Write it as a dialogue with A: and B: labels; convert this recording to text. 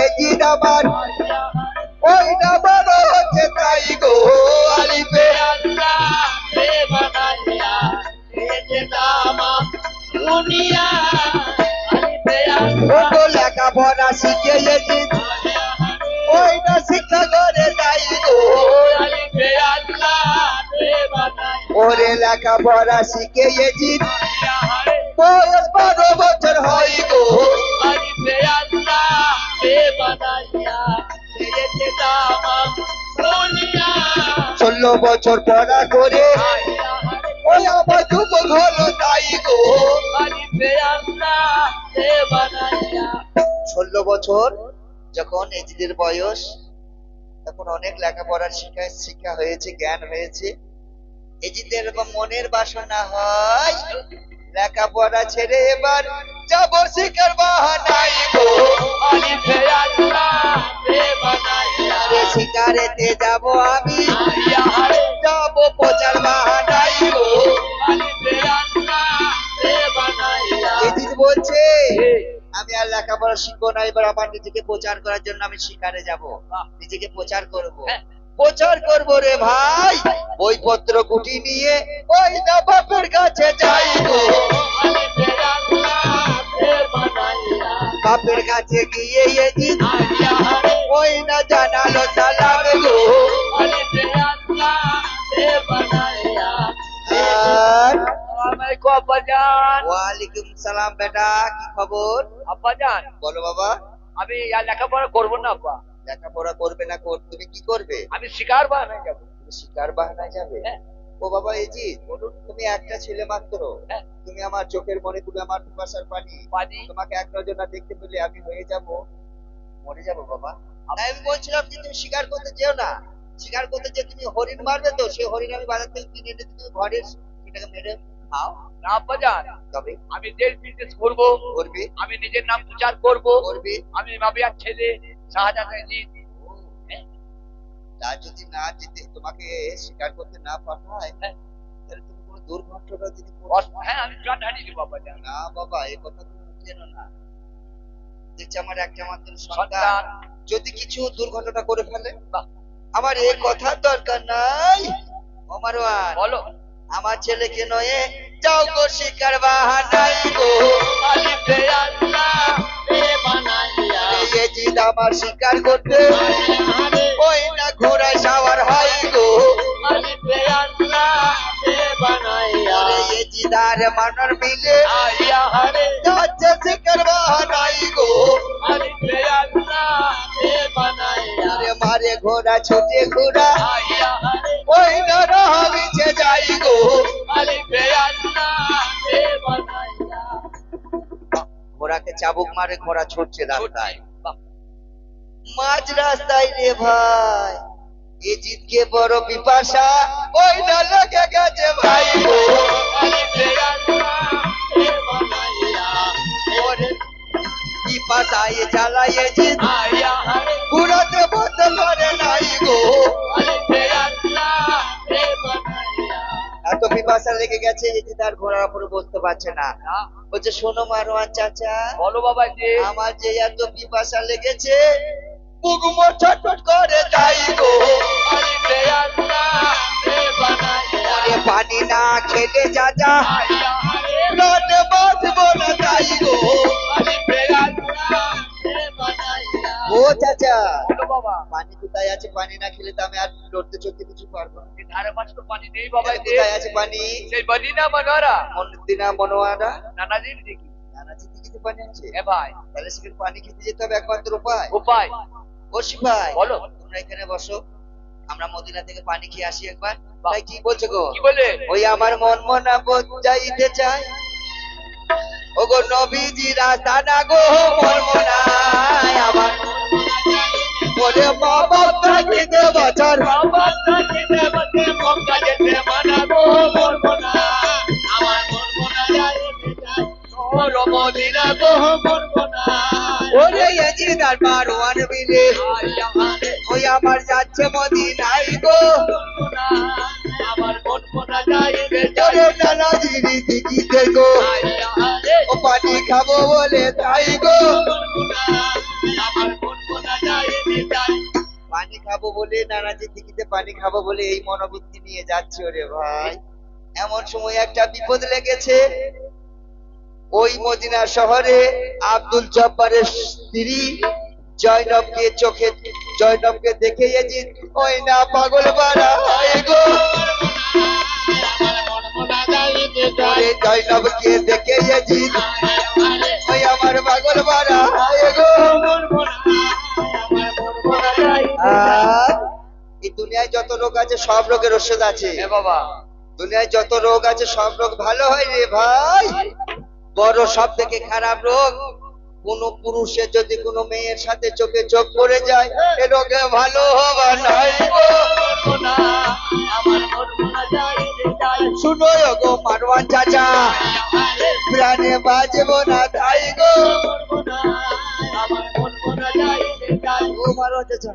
A: এজিদ আমার ওই না বড় হচ্ছে তাই গো আলিফে
B: আল্লাহ রে বানাইয়া এতে দামা দুনিয়া আলিফে
A: ও
B: আল্লাহ
A: তো লেখাপড়া শিখে এজিদ ওই না শিক্ষা করে তাই গো
B: আলিফে আল্লাহ রে বানাইয়া
A: ওরে লেখাপড়া শিখে এজিদ বয়স 12 বছর হয় গো
B: আলিফে আল্লাহ রে বানাইয়া এতে দামা দুনিয়া
A: 16 বছর পড়া করে ওই আমার যুবক হলো তাই গো
B: আলিফে আল্লাহ রে বানাইয়া
A: 16 বছর যখন এজিদের বয়স তখন অনেক লেখাপড়ার শিক্ষা হয়েছে, জ্ঞান হয়েছে। এজিদের মনের বাসনা হয় লেখাপড়া ছেড়ে এবার যাব শিকার বাহানাই গো
B: আলিফে আল্লাহ রে বানাইয়া
A: আরে শিকারেতে যাব আমি
B: আইয়া হারে
A: যাব প্রচার বাহানাই গো
B: আলিফে আল্লাহ রে বানাইয়া
A: এজিদ বলছে আমি আর লেখাপড়া শিখবো না, এবার আমার নিজেকে প্রচার করার জন্য আমি শিকারে যাব, নিজেকে প্রচার করব। প্রচার করবো রে ভাই, বইপত্র গুটি নিয়ে ওই না বাপের কাছে যাই গো
B: আলিফে আল্লাহ রে বানাইয়া
A: বাপের কাছে গিয়ে এজিদ
B: আইয়া হারে
A: ওই না জানালো সালাম গো
B: আলিফে আল্লাহ রে বানাইয়া
A: আর
B: আসসালামু আব্বাজান
A: ওয়ালাইকুম সালাম বেটা, কি খবর?
B: আব্বাজান
A: বলো বাবা।
B: আমি আর লেখাপড়া করবো না আব্বা,
A: লেখাপড়া করবে না, তুমি কি করবে?
B: আমি শিকার বানাই যাবো।
A: তুমি শিকার বাহানায় যাবে?
B: হ্যাঁ।
A: ও বাবা এজিদ, তুমি একটা ছেলে মাত্র,
B: হ্যাঁ।
A: তুমি আমার চোখের মনে, তুমি আমার পিপাসার পানি,
B: পানি
A: তোমাকে এক নজর না দেখতে পেলে আমি হয়ে যাব, মরে যাব বাবা। তাই আমি বলছিলাম যে তুমি শিকার করতে যেও না, শিকার করতে যে তুমি হরিণ মারবে, তো সেই হরিণ আমি বাজার থেকে কিনে এনে তুমি ঘরের সেটাকে মেরে খাও,
B: না আব্বাজান,
A: তবে
B: আমি দেশ বিদেশ ঘুরবো,
A: করবে
B: আমি নিজের নাম প্রচার করবো,
A: করবে।
B: আমি মাবিয়ার ছেলে শাহজাহান এজিদ।
A: তা যদি না যেতে, তোমাকে শিকার করতে না পাঠায়,
B: হ্যাঁ।
A: তাহলে তুমি কোনো দুর্ঘটনা যদি
B: হ্যাঁ আমি প্রাণ হারিয়ে দেবো আব্বাজান।
A: না বাবা, এই কথা তুমি বুঝেন না। দেখছি আমার একটা মাত্র সন্তান,
B: সন্তান
A: যদি কিছু দুর্ঘটনা করে ফেলে,
B: বাহ,
A: আমার এই কথা দরকার নাই। ওমারওয়ান,
B: বলো
A: আমার ছেলেকে নয়ে যাও গো শিকার বাহানাই গো
B: আলিফে আল্লাহ রে বানাইয়া
A: এজিদ আমার শিকার করতে
B: আইয়া হারে
A: ওই না ঘোড়ায় সাওয়ার হয় গো
B: আলিফে আল্লাহ রে বানাইয়া
A: এজিদ আর মানর মিলে
B: আইয়া হারে
A: যাচ্ছে শিকার বাহানাই গো
B: আলিফে আল্লাহ রে বানাইয়া
A: আরে মারে ঘোড়া ছুটে ঘোড়া
B: আইয়া হারে
A: ওই না রাহা বিছে যাই গো
B: আলিফে আল্লাহ রে বানাইয়া
A: ঘোড়াকে চাবুক মারে, ঘোড়া ছুটছে রাস্তায়,
B: বাহ,
A: মাঝ রাস্তায় রে ভাই এজিদকে বড় পিপাসা ওই না লেগে গেছে ভাই গো
B: আলিফে আল্লাহ রে বানাইয়া
A: ওরে পিপাসায় জ্বালায় এজিদ
B: আইয়া হারে
A: ঘোড়াতে বন্ধ করে নাই গো
B: আলিফে আল্লাহ রে বানাইয়া
A: এত পিপাসা লেগে গেছে এজিদ আর ঘোড়ার উপরে বসতে পারছে না। বলছে শোনো মারওয়ান চাচা,
B: বলো বাবা যে
A: আমার যে এত পিপাসা লেগেছে বুক মোর ছটফট করে তাই গো
B: আলিফে আল্লাহ রে বানাইয়া
A: ওরে পানি না খেলে চাচা
B: আইয়া হারে
A: প্রাণে বাঁচবো না তাই গো
B: আলিফে আল্লাহ রে বানাইয়া
A: ও চাচা,
B: বলো বাবা
A: পানি কোথায় আছে? পানি না খেলে তো আমি আর লড়তে চড়তে কিছু পারবো না।
B: এই ধারে পাশে তো পানি নেই বাবা যে
A: কোথায় আছে পানি?
B: সেই মদিনা মনোরা
A: মন্দিনা মনোয়ারা
B: নানাজির দিকে
A: নানাজি কিছু পানি আছে?
B: এ ভাই
A: তাহলে সেখানে পানি খেতে যেতে হবে, একমাত্র উপায়।
B: উপায়
A: বসি ভাই,
B: বলো
A: তোমরা এখানে বসো, আমরা মদিনা থেকে পানি খেয়ে আসি একবার।
B: বাহ।
A: তাই কি বলছো গো?
B: কি বলে
A: ওই আমার মন মনা যাইতে চাই, ও গো নবীজি রাস্তা না গো মন মনায় আমার, ওরে মা বাপ থাকিতে বছর
B: বাবা থাকিতে বসে মক্কা যেতে মানা গো মন মনা আমার মন মনা যাইতে চাই তোর মদিনা গো মন মনা
A: ওরে এজিদ আর মারওয়ান মিলে
B: আইয়া হারে
A: ওই আমার যাচ্ছে মদিনায় গো
B: মন মনা আমার মন মনা যাইতে
A: ওরে
B: চাই
A: নানাজির দিকিতে গো
B: আইয়া হারে
A: ও পানি খাবো বলে তাই গো
B: মন মনা আমার মন
A: খাবো বলে, নানাজি দিঘিতে পানি খাবো বলে এই মনোবৃত্তি নিয়ে যাচ্ছে ওরে ভাই। এমন সময় একটা বিপদ লেগেছে। ওই মদিনা শহরে আব্দুল জব্বারের স্ত্রী জয়নবকে দেখে ইয়াজিদ, ওই না পাগল বাড়া হয় গো। ওরে জয়নবকে দেখে ইয়াজিদ, ওই আমার পাগল বাড়া হয় গো। আর এই দুনিয়ায় যত রোগ আছে সব রোগের ওষুধ আছে।
B: এ বাবা,
A: দুনিয়ায় যত রোগ আছে সব রোগ ভালো হয় রে ভাই। বড় সব থেকে খারাপ রোগ, কোন পুরুষের যদি কোনো মেয়ের সাথে চোখে চোখ পড়ে যায়, এ রোগে ভালো হবার নাই গো। শুনো গো মারওয়ান চাচা, প্রাণে বাজবো না তাই গো। ও মারওয়ান চাচা,